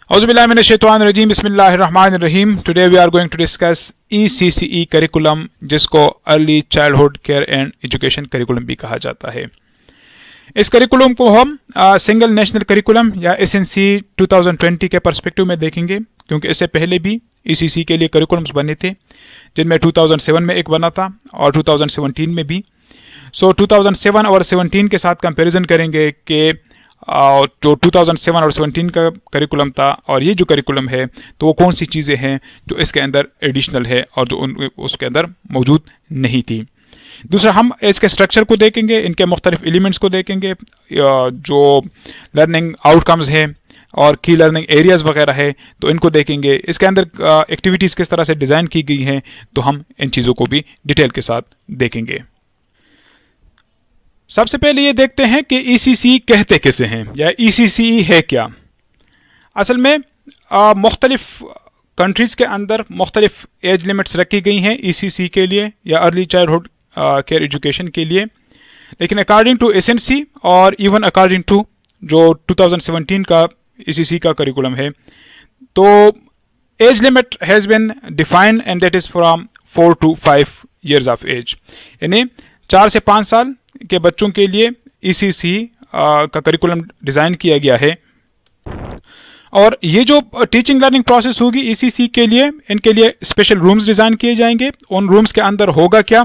औज़ुबिल्लाहिमिनश्शैतानिर्रजीम बिस्मिल्लाहिर्रहमानिर्रहीम। Today we are going to discuss ECCE curriculum, जिसको early childhood care and education curriculum भी कहा जाता है। इस करिकुलम को हम सिंगल नेशनल करिकुलम या SNC 2020 के पर्सपेक्टिव में देखेंगे, क्योंकि इससे पहले भी ECC के लिए करिकुलम्स बने थे, जिनमें 2007 में एक बना था और 2017 में भी। सो 2007 और 17 के साथ कंपैरिजन करेंगे कि जो 2007 और 17 का करिकुलम था और ये जो करिकुलम है, तो वो कौन सी चीज़ें हैं जो इसके अंदर एडिशनल है और जो उसके अंदर मौजूद नहीं थी। दूसरा, हम इसके स्ट्रक्चर को देखेंगे, इनके मुख्तलिफ एलिमेंट्स को देखेंगे, जो लर्निंग आउटकम्स हैं और की लर्निंग एरियाज़ वगैरह है, तो इनको देखेंगे। इसके अंदर एक्टिविटीज़ किस तरह से डिज़ाइन की गई हैं, तो हम इन चीज़ों को भी डिटेल के साथ देखेंगे। सबसे पहले ये देखते हैं कि ECC कहते किसे हैं या ECCE है क्या। असल में मुख्तलिफ कंट्रीज़ के अंदर मुख्तलिफ एज लिमिट्स रखी गई हैं ECC के लिए या अर्ली चाइल्डहुड केयर एजुकेशन के लिए, लेकिन अकॉर्डिंग टू SNC और इवन अकॉर्डिंग टू जो 2017 का ECC का करिकुलम है, तो age limit has been defined and that is from 4 to 5 years of age, यानी 4 से 5 साल के बच्चों के लिए ECC का करिकुलम डिज़ाइन किया गया है। और ये जो टीचिंग लर्निंग प्रोसेस होगी ECC के लिए, इनके लिए स्पेशल रूम्स डिज़ाइन किए जाएंगे। उन रूम्स के अंदर होगा क्या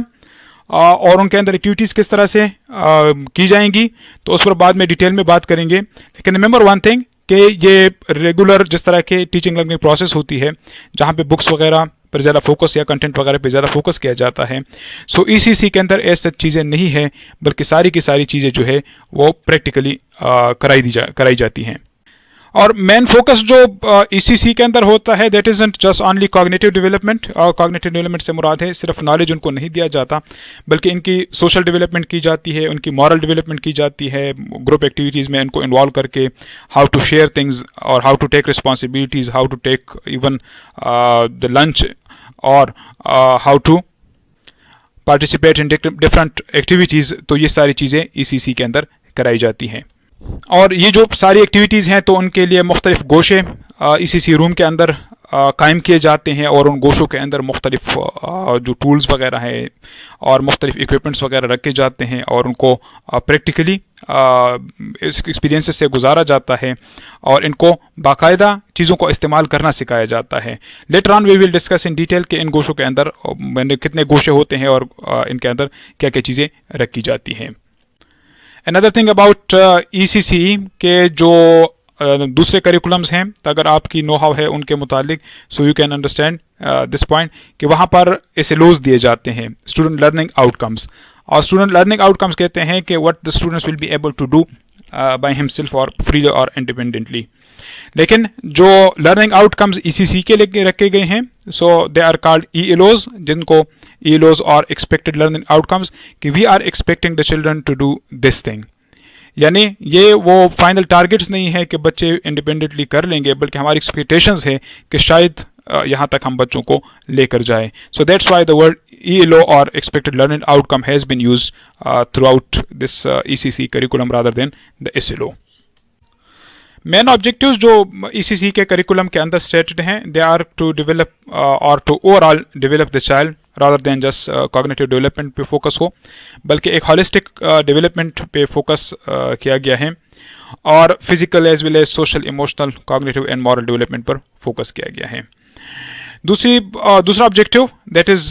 और उनके अंदर एक्टिविटीज़ किस तरह से की जाएंगी, तो उस पर बाद में डिटेल में बात करेंगे। लेकिन रिमेंबर वन थिंग कि ये रेगुलर जिस तरह के टीचिंग लर्निंग प्रोसेस होती है, जहाँ पे बुक्स वगैरह पर ज़्यादा फोकस या कंटेंट वगैरह पे ज़्यादा फोकस किया जाता है, सो ECC के अंदर ऐसी चीज़ें नहीं है, बल्कि सारी की सारी चीज़ें जो है वो प्रैक्टिकली कराई जाती हैं। और मेन फोकस जो ECC के अंदर होता है, that is just only cognitive development. और कॉग्निटिव डेवलपमेंट से मुराद है सिर्फ नॉलेज उनको नहीं दिया जाता, बल्कि इनकी सोशल डेवलपमेंट की जाती है, उनकी मॉरल डेवलपमेंट की जाती है, ग्रुप एक्टिविटीज़ में इनको इन्वॉल्व करके हाउ टू शेयर थिंग्स और how to take responsibilities, how to take even the lunch और how to participate in different activities. तो ये सारी चीज़ें ECC के अंदर कराई जाती हैं। और ये जो सारी एक्टिविटीज़ हैं, तो उनके लिए मुख्तलिफ गोशे ECC रूम के अंदर कायम किए जाते हैं और उन गोशों के अंदर मुख्तलिफ जो टूल्स वगैरह हैं और मुख्तलिफ इक्विपमेंट्स वगैरह रखे जाते हैं और उनको प्रैक्टिकली इस एक्सपीरियंस से गुजारा जाता है और इनको बाकायदा चीज़ों को इस्तेमाल करना सिखाया जाता है। Later on we will discuss in detail कि इन गोशों के अंदर कितने गोशे होते हैं और इनके अंदर क्या क्या चीज़ें रखी जाती हैं। Another thing about ECCE के जो दूसरे करिकुलम्स हैं, तो अगर आपकी नो हाउ है उनके मुतालिक, so you can understand this point कि वहाँ पर SLOs दिए जाते हैं, स्टूडेंट लर्निंग आउटकम्स। और स्टूडेंट लर्निंग आउटकम्स कहते हैं कि what the students will be able to do by himself और फ्री और इंडिपेंडेंटली। लेकिन जो लर्निंग आउटकम्स ECC के लिए रखे गए हैं, so they are called ELOs, जिनको ELOs और एक्सपेक्टेड लर्निंग आउटकम्स, कि we are expecting the children to do this thing. यानी ये वो फाइनल टारगेट्स नहीं है कि बच्चे इंडिपेंडेंटली कर लेंगे, बल्कि हमारी एक्सपेक्टेशंस है कि शायद यहाँ तक हम बच्चों को लेकर जाएं। So that's why the word ELO और expected learning outcome has been used throughout this ECC curriculum rather than the SLO। Main objectives जो ECC के करिकुलम के अंदर स्टेटेड हैं, दे आर टू डेवलप और to overall develop the child rather than just cognitive development पे focus हो, बल्कि एक हॉलिस्टिक डेवलपमेंट पे फोकस किया गया है और physical as well as social, emotional, cognitive and moral development पर फोकस किया गया है। दूसरा objective, that is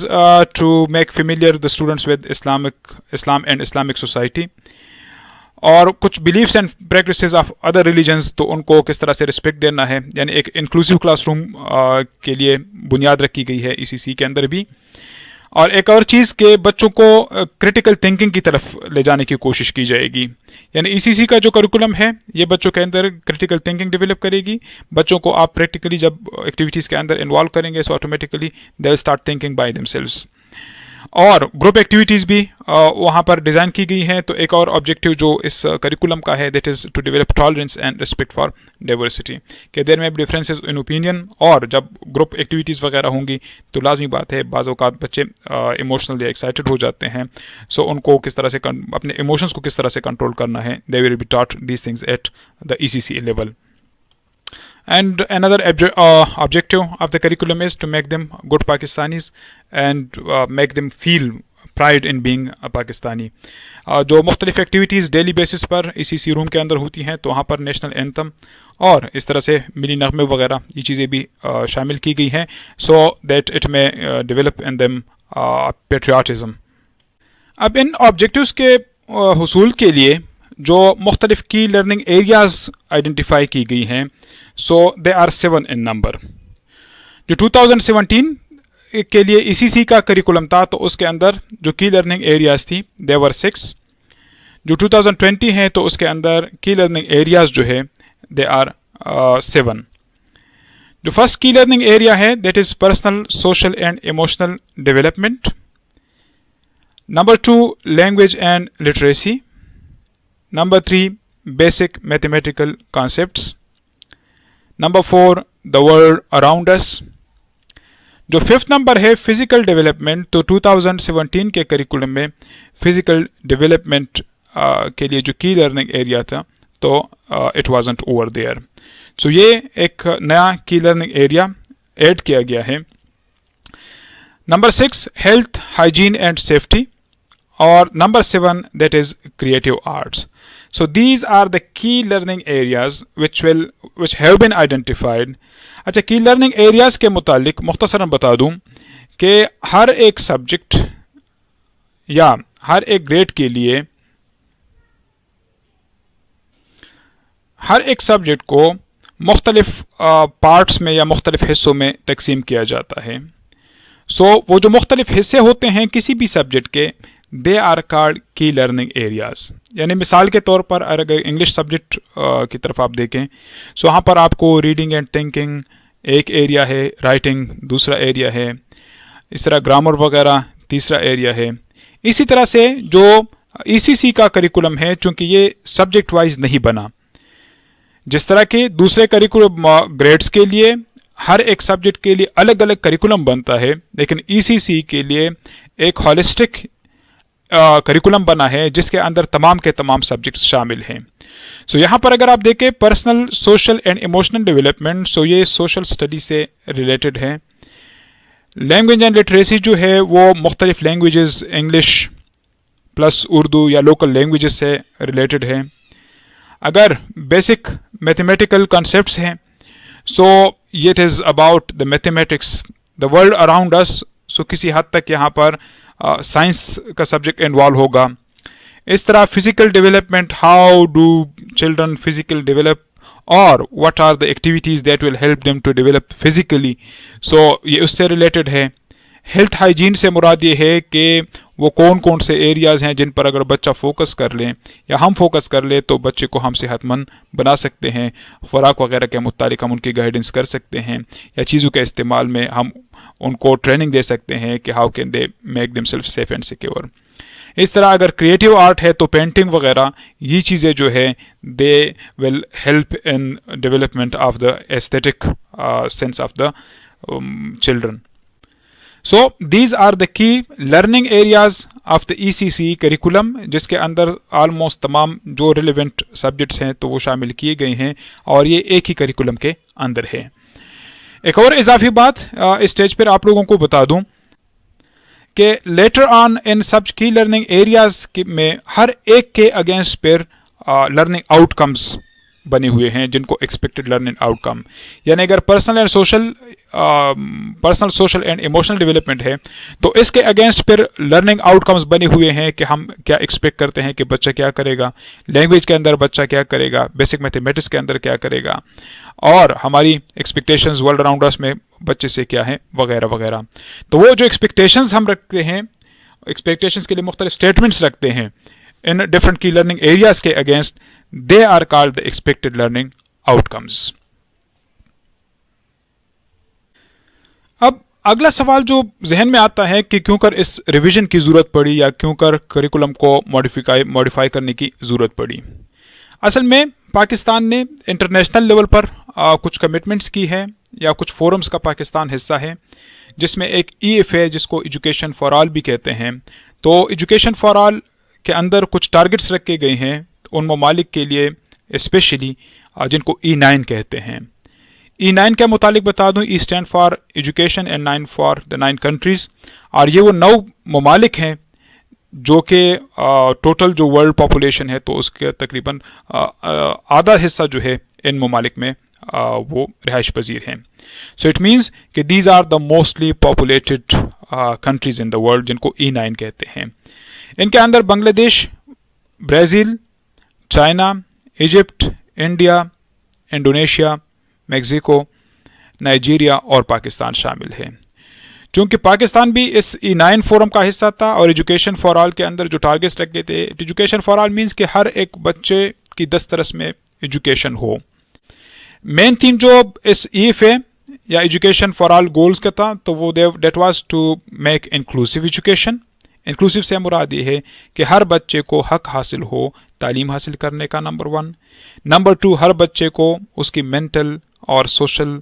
to make familiar the students with Islam and Islamic society, और कुछ beliefs and practices of other religions, तो उनको किस तरह से रिस्पेक्ट देना है। यानी एक इंक्लूसिव क्लासरूम के लिए बुनियाद रखी गई है ECC के अंदर भी। और एक और चीज़ के बच्चों को क्रिटिकल थिंकिंग की तरफ ले जाने की कोशिश की जाएगी। यानी ECC का जो करिकुलम है, ये बच्चों के अंदर क्रिटिकल थिंकिंग डेवलप करेगी। बच्चों को आप प्रैक्टिकली जब एक्टिविटीज़ के अंदर इन्वॉल्व करेंगे, so automatically they will start thinking by themselves. और ग्रुप एक्टिविटीज़ भी वहाँ पर डिज़ाइन की गई हैं। तो एक और ऑब्जेक्टिव जो इस करिकुलम का है, that is to develop tolerance and respect for diversity, कि देयर में डिफरेंसेस इन ओपिनियन। और जब ग्रुप एक्टिविटीज़ वगैरह होंगी, तो लाजमी बात है बाज़ औक़ात बच्चे इमोशनल या एक्साइटेड हो जाते हैं। सो उनको किस तरह से अपने इमोशंस को किस तरह से कंट्रोल करना है, they will be taught these things at the ECC level. And another objective of the curriculum is to make them good Pakistanis and make them feel pride in being Pakistani. जो मुख्तलिफ activities daily basis पर इसी room के अंदर होती हैं, तो वहाँ पर नेशनल एंथम और इस तरह से मिनी नगमे वगैरह ये चीज़ें भी शामिल की गई हैं, सो दैट इट में डेवलप इन देम पेट्रियाटिज़म। अब इन ऑब्जेक्टिव्स के हुसूल के लिए जो मुख्तलिफ की लर्निंग एरियाज़ आइडेंटिफाई की गई हैं, so they are 7 in number. जो 2017 के लिए ईसीसी का करिकुलम था, तो उसके अंदर जो की लर्निंग एरियाज़ थी दे वर 6। जो 2020 है तो उसके अंदर की लर्निंग एरियाज़ जो है दे आर 7। जो फर्स्ट की लर्निंग एरिया है that is personal social and emotional development. Number 2 language and literacy. Number 3 basic mathematical concepts. Number 4 the world around अस। जो 5th नंबर है फिजिकल डेवलपमेंट, तो 2017 के करिकुलम में फिजिकल डेवलपमेंट के लिए जो की लर्निंग एरिया था, तो इट वाजंट ओवर देयर। सो ये एक नया की लर्निंग एरिया ऐड किया गया है। Number 6 health hygiene and safety और number 7 that is creative arts. So these are the key learning areas which have been identified। अच्छा, की लर्निंग एरियाज़ के मुतालिक मुख्तसरन बता दूं कि हर एक सब्जेक्ट या हर एक ग्रेड के लिए हर एक सब्जेक्ट को मुख्तलिफ पार्ट्स में या मुख्तलिफ हिस्सों में तकसीम किया जाता है। सो वो जो मुख्तलिफ हिस्से होते हैं किसी भी सब्जेक्ट के, दे आर कॉल्ड की लर्निंग एरियाज़। यानी मिसाल के तौर पर अगर इंग्लिश सब्जेक्ट की तरफ आप देखें, सो वहाँ पर आपको रीडिंग एंड थिंकिंग एक एरिया है, राइटिंग दूसरा एरिया है, इस तरह ग्रामर वगैरह तीसरा एरिया है। इसी तरह से जो ईसीसी का करिकुलम है, चूँकि ये सब्जेक्ट वाइज नहीं बना, जिस तरह के दूसरे करिकुलम ग्रेड्स के लिए हर एक सब्जेक्ट के लिए अलग अलग करिकुलम बनता है, लेकिन ईसीसी के लिए एक हॉलिस्टिक करिकुलम बना है जिसके अंदर तमाम के तमाम सब्जेक्ट्स शामिल हैं। सो यहाँ पर अगर आप देखें personal social and emotional development, so ये सोशल स्टडी से रिलेटेड है। लैंग्वेज एंड लिटरेसी जो है वो मुख्तलिफ लैंग्वेजेस इंग्लिश प्लस उर्दू या लोकल लैंग्वेजेस से रिलेटेड है। अगर बेसिक मैथमेटिकल कॉन्सेप्ट्स हैं, so it is about the mathematics, the world around us. So किसी हद तक यहाँ पर साइंस का सब्जेक्ट इन्वॉल्व होगा। इस तरह physical development, how do children physical develop और what are the activities that will help them to develop physically, so ये उससे रिलेटेड है। हेल्थ हाइजीन से मुराद ये है कि वो कौन कौन से एरियाज़ हैं जिन पर अगर बच्चा फोकस कर लें या हम फोकस कर लें तो बच्चे को हम सेहतमंद बना सकते हैं। खुराक वगैरह के मुतालिक हम उनकी गाइडेंस कर सकते हैं या चीज़ों के इस्तेमाल में हम उनको ट्रेनिंग दे सकते हैं कि how can they make themselves safe and secure. इस तरह अगर क्रिएटिव आर्ट है तो पेंटिंग वगैरह ये चीज़ें जो है they will help in development of the aesthetic sense of the children. So these are the key learning areas of the ECC curriculum, जिसके अंदर आलमोस्ट तमाम जो रिलेवेंट सब्जेक्ट्स हैं तो वो शामिल किए गए हैं और ये एक ही करिकुलम के अंदर है। एक और इजाफी बात इस स्टेज पर आप लोगों को बता दूं कि लेटर ऑन इन सब की लर्निंग एरियाज में हर एक के अगेंस्ट पर लर्निंग आउटकम्स बने हुए हैं जिनको एक्सपेक्टेड लर्निंग आउटकम, यानी अगर personal social and emotional development है तो इसके अगेंस्ट फिर लर्निंग आउटकम्स बने हुए हैं कि हम क्या एक्सपेक्ट करते हैं कि बच्चा क्या करेगा, लैंग्वेज के अंदर बच्चा क्या करेगा, बेसिक मैथमेटिक्स के अंदर क्या करेगा और हमारी एक्सपेक्टेशंस वर्ल्ड अराउंड अस में बच्चे से क्या है वगैरह वगैरह। तो वो जो एक्सपेक्टेशंस हम रखते हैं, एक्सपेक्टेशंस के लिए मुख्तलिफ स्टेटमेंट्स रखते हैं इन डिफरेंट की लर्निंग एरियाज के against, they are called the expected learning outcomes। अब अगला सवाल जो जहन में आता है कि क्यों कर इस रिवीजन की ज़रूरत पड़ी या क्यों कर करिकुलम को मॉडिफाई करने की ज़रूरत पड़ी। असल में पाकिस्तान ने इंटरनेशनल लेवल पर कुछ कमिटमेंट्स की है या कुछ फोरम्स का पाकिस्तान हिस्सा है, जिसमें एक EFA जिसको एजुकेशन फॉर ऑल भी कहते हैं। तो एजुकेशन फॉर ऑल के अंदर कुछ टारगेट्स रखे गए हैं उन ममालिक के लिए, स्पेशली जिनको E9 कहते हैं। E9 के मुतालिक बता दूं, E stand for education and 9 for the 9 countries, और ये वो 9 ममालिक हैं जो कि टोटल जो वर्ल्ड पॉपुलेशन है तो उसके तकरीबन आधा हिस्सा जो है इन ममालिक में वो रिहाइश पजीर हैं। सो इट मीन्स कि these are the mostly populated countries in the world जिनको E9 कहते हैं। इनके अंदर Bangladesh, Brazil, China, Egypt, India, Indonesia, Mexico, Nigeria और पाकिस्तान शामिल है। चूँकि पाकिस्तान भी इस E9 फोरम का हिस्सा था और एजुकेशन फॉर ऑल के अंदर जो टारगेट्स रखे थे, एजुकेशन फॉर ऑल मीन्स कि हर एक बच्चे की दस्तरस में एजुकेशन हो। मेन थीम जो इस ईफ है या एजुकेशन फॉर ऑल गोल्स का था, तो वो that was to make inclusive education. Inclusive से मुराद ये है कि हर बच्चे को हक हासिल हो तालीम हासिल करने का, नंबर 1। नंबर 2, हर बच्चे को उसकी मेंटल और सोशल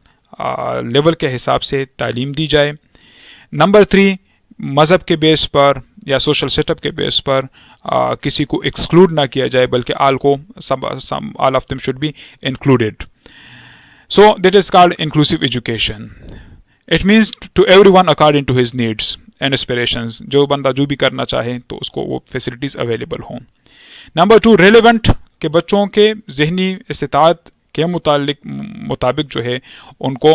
लेवल के हिसाब से तालीम दी जाए। नंबर 3, मज़हब के बेस पर या सोशल सेटअप के बेस पर किसी को एक्सक्लूड ना किया जाए, बल्कि all of them should be included. So that is called inclusive education. It means to everyone according to his needs and aspirations, जो बंदा जो भी करना चाहे तो उसको वो फैसिलिटीज़ अवेलेबल हों। नंबर 2, रेलेवेंट, के बच्चों के जहनी इस्तिताअत के मुताबिक जो है उनको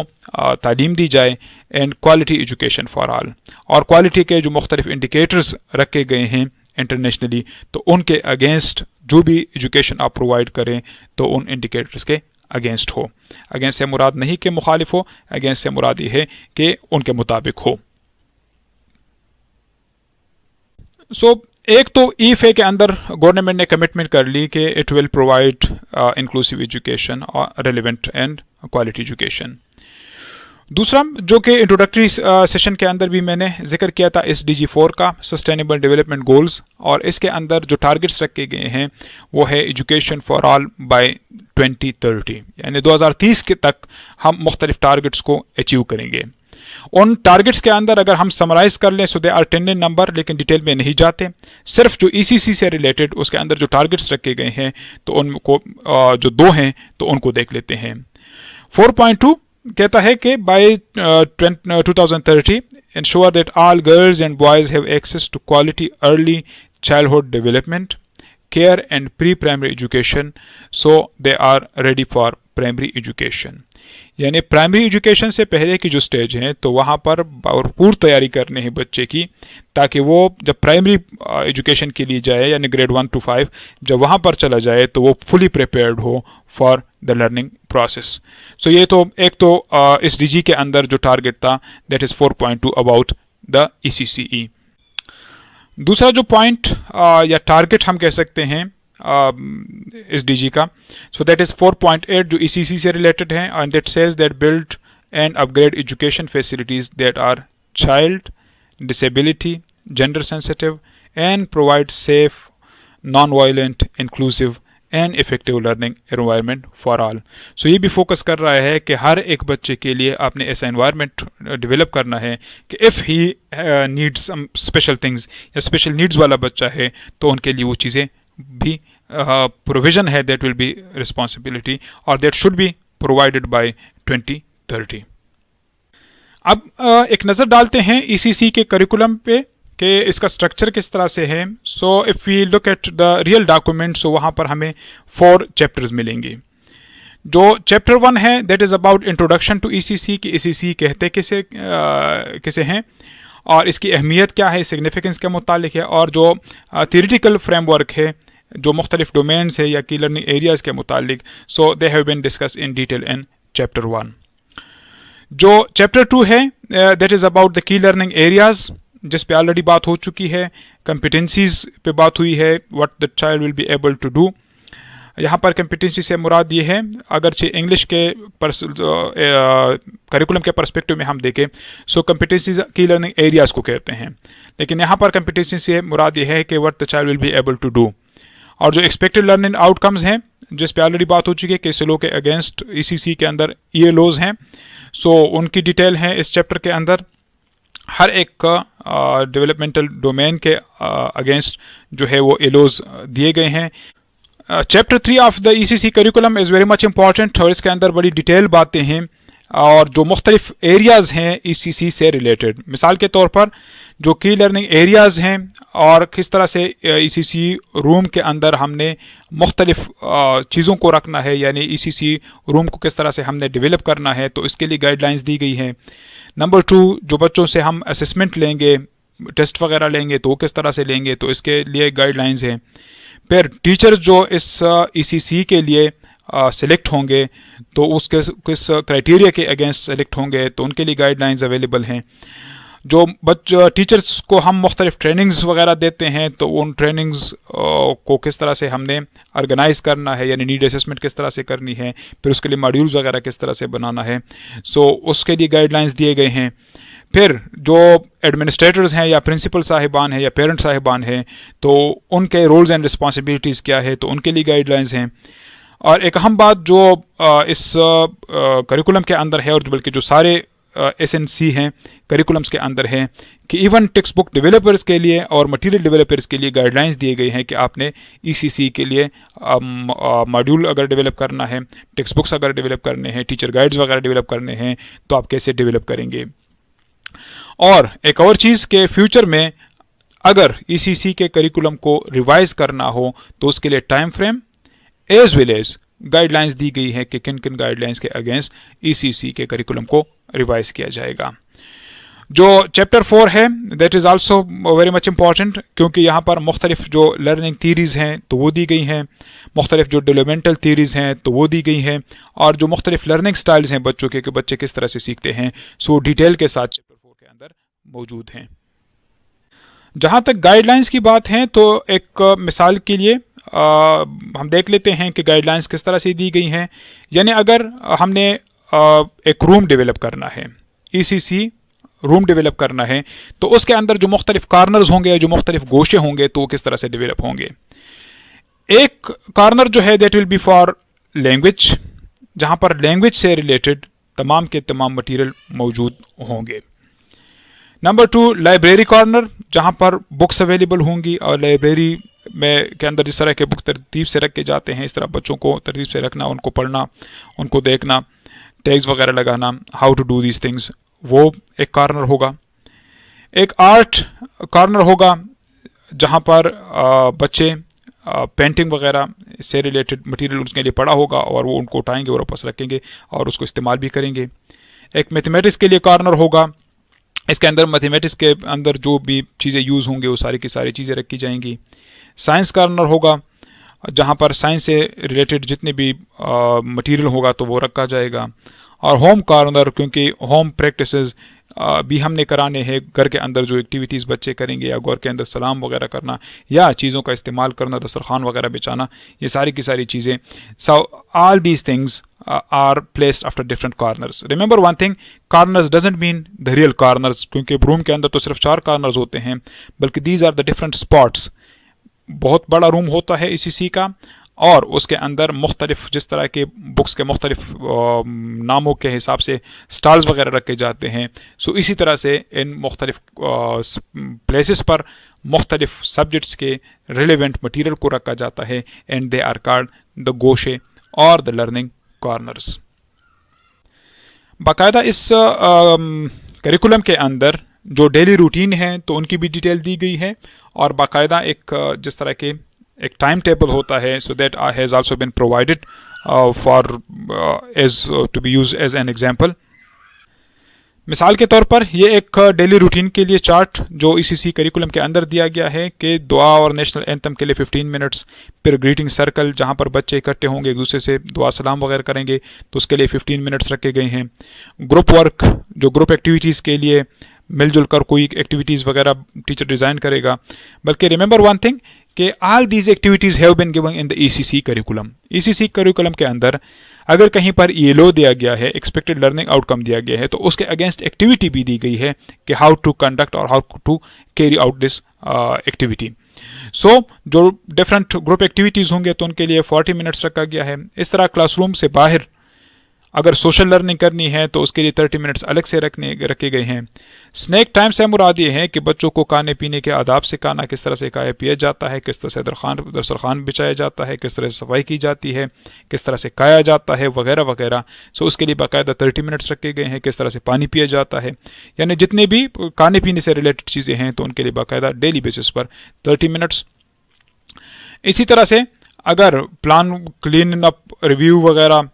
तालीम दी जाए। And quality education for all, और क्वालिटी के जो मुख्तलिफ इंडिकेटर्स रखे गए हैं इंटरनेशनली, तो उनके अगेंस्ट जो भी एजुकेशन आप प्रोवाइड करें तो उन इंडिकेटर्स के अगेंस्ट हो। अगेंस्ट से मुराद नहीं कि मुखालिफ हो, अगेंस्ट से मुराद ये है कि उनके मुताबिक हो। सो एक तो ईफे के अंदर गवर्नमेंट ने कमिटमेंट कर ली कि it will provide inclusive education और रेलिवेंट एंड क्वालिटी एजुकेशन। दूसरा, जो कि इंट्रोडक्टरी सेशन के अंदर भी मैंने जिक्र किया था, SDG 4 का, सस्टेनेबल डेवलपमेंट गोल्स, और इसके अंदर जो टारगेट्स रखे गए हैं वो है एजुकेशन फॉर ऑल बाय 2030, यानी 2030 के तक हम मुख्तलिफ टारगेट्स को अचीव करेंगे। उन टारगेट्स के अंदर अगर हम समराइज कर लें, सो दे आर 10 इन नंबर, लेकिन डिटेल में नहीं जाते। सिर्फ जो ECC से रिलेटेड उसके अंदर जो टारगेट्स रखे गए हैं तो उनको जो 2 हैं तो उनको देख लेते हैं। 4.2 कहता है कि by 2030 ensure that all girls and boys have access to quality early childhood development, care and pre primary education, so they are ready for primary education. यानी प्राइमरी एजुकेशन से पहले की जो स्टेज है तो वहाँ पर भरपूर तैयारी करनी है बच्चे की, ताकि वो जब प्राइमरी एजुकेशन के लिए जाए यानी ग्रेड 1 to 5 जब वहाँ पर चला जाए तो वो फुली प्रिपेयर्ड हो फॉर द लर्निंग प्रोसेस। सो ये तो एक तो SDG के अंदर जो टारगेट था, that is 4.2 about the ECCE। दूसरा जो पॉइंट या टारगेट हम कह सकते हैं SDG का, सो दैट इज़ 4.8 जो ECC से रिलेटेड है, and that says that build and upgrade education facilities that are child disability, gender sensitive and provide safe, non violent, inclusive and effective learning environment for all. So ये भी focus कर रहा है कि हर एक बच्चे के लिए आपने ऐसा एनवायरनमेंट डेवलप करना है कि if he needs some special things या स्पेशल नीड्स वाला बच्चा है तो उनके लिए वो चीज़ें भी प्रोविज़न है, दैट विल बी रिस्पॉन्सिबिलिटी और that should be provided by 2030। अब एक नज़र डालते हैं ECC के करिकुलम पे कि इसका स्ट्रक्चर किस तरह से है। So if we look at the real document, so वहाँ पर हमें 4 चैप्टर्स मिलेंगे। जो चैप्टर 1 है that is about introduction to ECC कि ECC कहते किसे हैं और इसकी अहमियत क्या है, सिग्निफिकेंस के मुतालिक है, और जो थियोरेटिकल फ्रेमवर्क है जो मुख्तलिफ डोमेन्स है या की लर्निंग एरियाज़ के मुतालिक, so they have been discuss in detail in chapter 1। जो चैप्टर 2 है that is about the key learning areas, जिस पे ऑलरेडी बात हो चुकी है। कंपिटेंसीज पे बात हुई है, what the child will be able to do. यहाँ पर कंपिटेंसी से मुराद ये है, अगरचे इंग्लिश के करिकुलम के परस्पेक्टिव में हम देखें, सो कंपिटेंसीज की लर्निंग एरियाज़ को कहते हैं, लेकिन यहाँ पर कंपिटेंसी से मुराद ये है कि what the child will be able to do. और जो एक्सपेक्टेड लर्निंग आउटकम्स हैं, जिस पे ऑलरेडी बात हो चुकी है कि सिलो के अगेंस्ट ECC के अंदर ELOs हैं, सो उनकी डिटेल है इस चैप्टर के अंदर। हर एक डेवलपमेंटल डोमेन के अगेंस्ट जो है वो ELOs दिए गए हैं। Chapter 3 of the ECC curriculum is very much important और इसके अंदर बड़ी डिटेल बातें हैं और जो मुख्तलिफ एरियाज़ हैं ईसीसी से रिलेटेड। मिसाल के तौर पर जो की लर्निंग एरियाज़ हैं और किस तरह से ईसीसी रूम के अंदर हमने मुख्तलिफ चीज़ों को रखना है, यानी ईसीसी रूम को किस तरह से हमने डेवलप करना है, तो इसके लिए गाइडलाइंस दी गई हैं। नंबर 2, जो बच्चों से हम असेसमेंट लेंगे, टेस्ट वगैरह लेंगे, तो वो किस तरह से लेंगे, तो इसके लिए गाइडलाइंस हैं। फिर टीचर्स जो इस ईसीसी के लिए सिलेक्ट होंगे तो उसके किस क्राइटेरिया के अगेंस्ट सेलेक्ट होंगे, तो उनके लिए गाइडलाइंस अवेलेबल हैं। जो टीचर्स को हम मुख्तलिफ ट्रेनिंग्स वगैरह देते हैं, तो उन ट्रेनिंग्स को किस तरह से हमने ऑर्गेनाइज़ करना है, यानी नीड असेसमेंट किस तरह से करनी है, फिर उसके लिए मॉड्यूल्स वगैरह किस तरह से बनाना है, सो उसके लिए गाइडलाइंस दिए गए हैं। फिर जो एडमिनिस्ट्रेटर्स हैं या प्रिंसिपल साहिबान हैं या पेरेंट साहिबान हैं, तो उनके रोल्स एंड रिस्पॉन्सिबिलिटीज़ क्या है, तो उनके लिए गाइडलाइंस हैं। और एक अहम बात जो इस करिकुलम के अंदर है, और बल्कि जो सारे एसएनसी हैं करिकुलम्स के अंदर हैं, कि इवन टेक्स्ट बुक डेवलपर्स के लिए और मटेरियल डेवलपर्स के लिए गाइडलाइंस दिए गए हैं कि आपने ईसीसी के लिए मॉड्यूल अगर डेवलप करना है, टेक्स्ट बुक्स अगर डेवलप करने हैं, टीचर गाइड्स वगैरह डेवलप करने हैं, तो आप कैसे डेवलप करेंगे। और एक और चीज़ के फ्यूचर में अगर ईसीसी के करिकुलम को रिवाइज करना हो, तो उसके लिए time frame as well as guidelines दी गई है कि किन किन गाइडलाइंस के अगेंस्ट ईसीसी के करिकुलम को रिवाइज किया जाएगा। जो चैप्टर 4 है that is also very much important, क्योंकि यहाँ पर मुख्तलिफ जो लर्निंग थीरीज़ हैं तो वो दी गई हैं, मुख्तलिफ जो डेवलपमेंटल थीरीज़ हैं तो वो दी गई हैं, और जो मुख्तलिफ लर्निंग स्टाइल्स हैं बच्चों के कि बच्चे किस तरह से सीखते हैं, सो डिटेल के साथ चैप्टर 4 के अंदर मौजूद हैं। जहाँ तक गाइडलाइंस की बात है, तो एक मिसाल के लिए हम देख लेते हैं कि गाइडलाइंस किस तरह से दी गई हैं। यानी अगर हमने एक रूम डेवलप करना है, ईसीसी रूम डेवलप करना है, तो उसके अंदर जो मुख्तलिफ कार्नर्स होंगे, जो मुख्तलिफ गोशे होंगे, तो किस तरह से डेवलप होंगे। एक कार्नर जो है that will be for language, जहाँ पर लैंग्वेज से रिलेटेड तमाम के तमाम मटीरियल मौजूद होंगे। नंबर 2, लाइब्रेरी कॉर्नर, जहाँ पर बुक्स अवेलेबल होंगी, और लाइब्रेरी में के अंदर जिस तरह के बुक तरतीब से रखे जाते हैं, इस तरह बच्चों को तरतीब से रखना, उनको पढ़ना, उनको देखना, टैग्स वगैरह लगाना, how to do these things, वो एक कॉर्नर होगा। एक आर्ट कॉर्नर होगा, जहाँ पर बच्चे पेंटिंग वगैरह से रिलेटेड मटेरियल उसके लिए पड़ा होगा, और वो उनको उठाएंगे और वापस रखेंगे और उसको इस्तेमाल भी करेंगे। एक मैथमेटिक्स के लिए कॉर्नर होगा, इसके अंदर मैथमेटिक्स के अंदर जो भी चीज़ें यूज़ होंगी वो सारी की सारी चीज़ें रखी जाएंगी। साइंस कॉर्नर होगा, जहाँ पर साइंस से रिलेटेड जितने भी मटेरियल होगा तो वो रखा जाएगा। और होम कॉर्नर, क्योंकि होम प्रैक्टिसेस भी हमने कराने हैं, घर के अंदर जो एक्टिविटीज़ बच्चे करेंगे, या घर के अंदर सलाम वगैरह करना, या चीज़ों का इस्तेमाल करना, दस्तरखान वगैरह बिछाना, ये सारी की सारी चीज़ें। सो all these things are placed after different corners. Remember one thing, corners doesn't mean the real corners, क्योंकि रूम के अंदर तो सिर्फ 4 कॉर्नर्स होते हैं, बल्कि these are the different spots। बहुत बड़ा रूम होता है ईसीसी का, और उसके अंदर मुख्तलिफ जिस तरह के बुक्स के मुख्तलिफ नामों के हिसाब से स्टॉल्स वगैरह रखे जाते हैं, सो इसी तरह से इन मुख्तलिफ प्लेसेस पर मुख्तलिफ सब्जेक्ट्स के रिलेवेंट मटीरियल को रखा जाता है, and they are called the गोशे और द लर्निंग कॉर्नर्स। बाकायदा इस करिकुलम के अंदर जो डेली रूटीन है तो उनकी भी डिटेल दी गई है, और बाकायदा एक जिस तरह के एक टाइम टेबल होता है, so that has also been provided for as to be use as an example. मिसाल के तौर पर ये एक डेली रूटीन के लिए चार्ट जो ईसीसी करिकुलम के अंदर दिया गया है कि दुआ और नेशनल एंथम के लिए 15 मिनट्स, फिर ग्रीटिंग सर्कल जहाँ पर बच्चे इकट्ठे होंगे एक दूसरे से दुआ सलाम वगैरह करेंगे, तो उसके लिए 15 मिनट्स रखे गए हैं। ग्रुप वर्क, जो ग्रुप एक्टिविटीज़ के लिए मिलजुल कर कोई एक्टिविटीज़ वगैरह टीचर डिज़ाइन करेगा। बल्कि रिमेंबर वन थिंग कि all these activities have been given in the ECC curriculum. ECC curriculum के अंदर अगर कहीं पर ELO दिया गया है, एक्सपेक्टेड लर्निंग आउटकम दिया गया है, तो उसके अगेंस्ट एक्टिविटी भी दी गई है कि हाउ टू कंडक्ट और how to carry out this activity. So जो डिफरेंट ग्रुप एक्टिविटीज़ होंगे तो उनके लिए 40 मिनट्स रखा गया है। इस तरह क्लासरूम से बाहर अगर सोशल लर्निंग करनी है तो उसके लिए 30 मिनट्स अलग से रखे गए हैं। स्नैक टाइम से मुराद ये है कि बच्चों को खाने पीने के आदाब से खाना किस तरह से खाया पिया जाता है, किस तरह से दस्तरखान बिछाया जाता है, किस तरह से सफाई की जाती है, किस तरह से खाया जाता है, वगैरह वगैरह। सो उसके लिए बाकायदा 30 मिनट्स रखे गए हैं। किस तरह से पानी पिया जाता है, यानी जितने भी खाने पीने से रिलेटेड चीज़ें हैं तो उनके लिए बाकायदा डेली बेसिस पर 30 मिनट्स। इसी तरह से अगर प्लान क्लीन अप रिव्यू वगैरह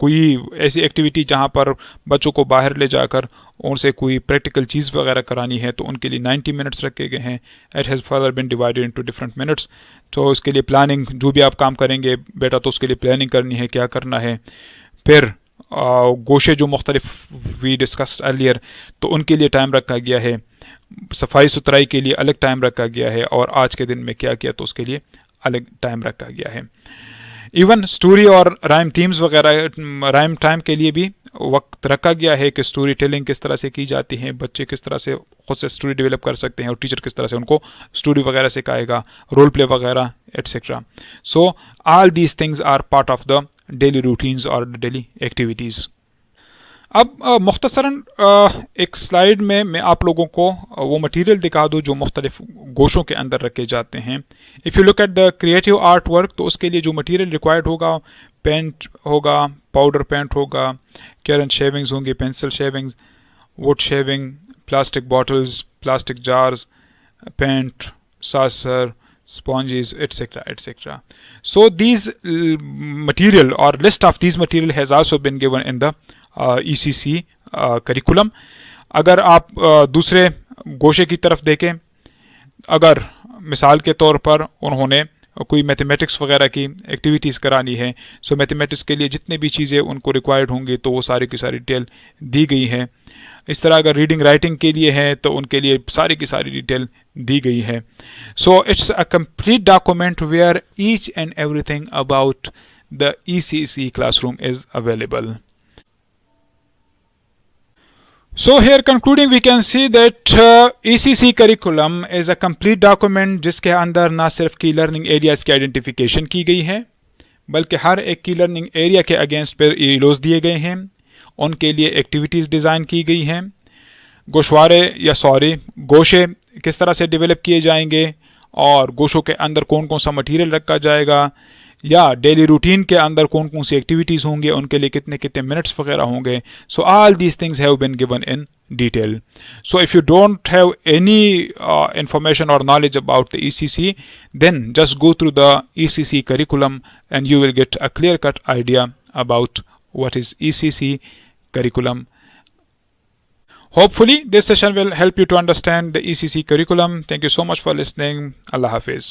कोई ऐसी एक्टिविटी जहाँ पर बच्चों को बाहर ले जाकर उनसे कोई प्रैक्टिकल चीज़ वगैरह करानी है तो उनके लिए 90 मिनट्स रखे गए हैं। It has further bin divided into different minutes. तो उसके लिए प्लानिंग, जो भी आप काम करेंगे बेटा तो उसके लिए प्लानिंग करनी है, क्या करना है। फिर गोशे जो मुख्तलिफ वी डिस्कस्ड अर्लियर, तो उनके लिए टाइम रखा गया है। सफाई सुथराई के लिए अलग टाइम रखा गया है, और आज के दिन में क्या किया तो उसके लिए अलग टाइम रखा गया है। इवन स्टोरी और राइम थीम्स वगैरह, राइम टाइम के लिए भी वक्त रखा गया है कि स्टोरी टेलिंग किस तरह से की जाती है, बच्चे किस तरह से खुद से स्टोरी डेवलप कर सकते हैं और टीचर किस तरह से उनको स्टोरी वगैरह सिखाएगा, रोल प्ले वगैरह etcetera. So all these things are part of the daily routines और डेली एक्टिविटीज़। अब मुख्तसरन एक स्लाइड में मैं आप लोगों को वो मटेरियल दिखा दूँ जो मुख्तलिफ गोशों के अंदर रखे जाते हैं। If you look at the creative art work, तो उसके लिए जो मटेरियल रिक्वायर्ड होगा, पेंट होगा, पाउडर पेंट होगा, कैरन शेविंग्स होंगी, pencil shavings, wood shaving, plastic bottles, plastic jars, paint, saucer, sponges, etc., etc. So these material or list of these material has also been given in the ECC curriculum. अगर आप दूसरे गोशे की तरफ देखें, अगर मिसाल के तौर पर उन्होंने कोई मैथमेटिक्स वगैरह की एक्टिविटीज़ करानी है, सो मैथमेटिक्स के लिए जितने भी चीज़ें उनको रिक्वायर्ड होंगी तो वो सारी की सारी डिटेल दी गई है। इस तरह अगर रीडिंग राइटिंग के लिए है तो उनके लिए सारी की सारी डिटेल दी गई है। So it's a complete document where each and everything about the ECC classroom is available. So here concluding we can see that ECC curriculum is a complete document जिसके अंदर ना सिर्फ की लर्निंग एरियाज की identification की गई है, बल्कि हर एक की लर्निंग एरिया के अगेंस्ट पर ईलोज दिए गए हैं, उनके लिए एक्टिविटीज़ डिज़ाइन की गई हैं, गोशे किस तरह से डेवलप किए जाएंगे और गोशों के अंदर कौन कौन सा मटेरियल रखा जाएगा, या डेली रूटीन के अंदर कौन कौन सी एक्टिविटीज़ होंगे, उनके लिए कितने कितने मिनट्स वगैरह होंगे। So all these things have been given in detail. So if you don't have any information or knowledge about the ECC, then just go through the ECC curriculum and you will get a clear-cut idea about what is ECC curriculum. Hopefully this session will help you to understand the ECC curriculum. Thank you so much for listening. Allah Hafiz.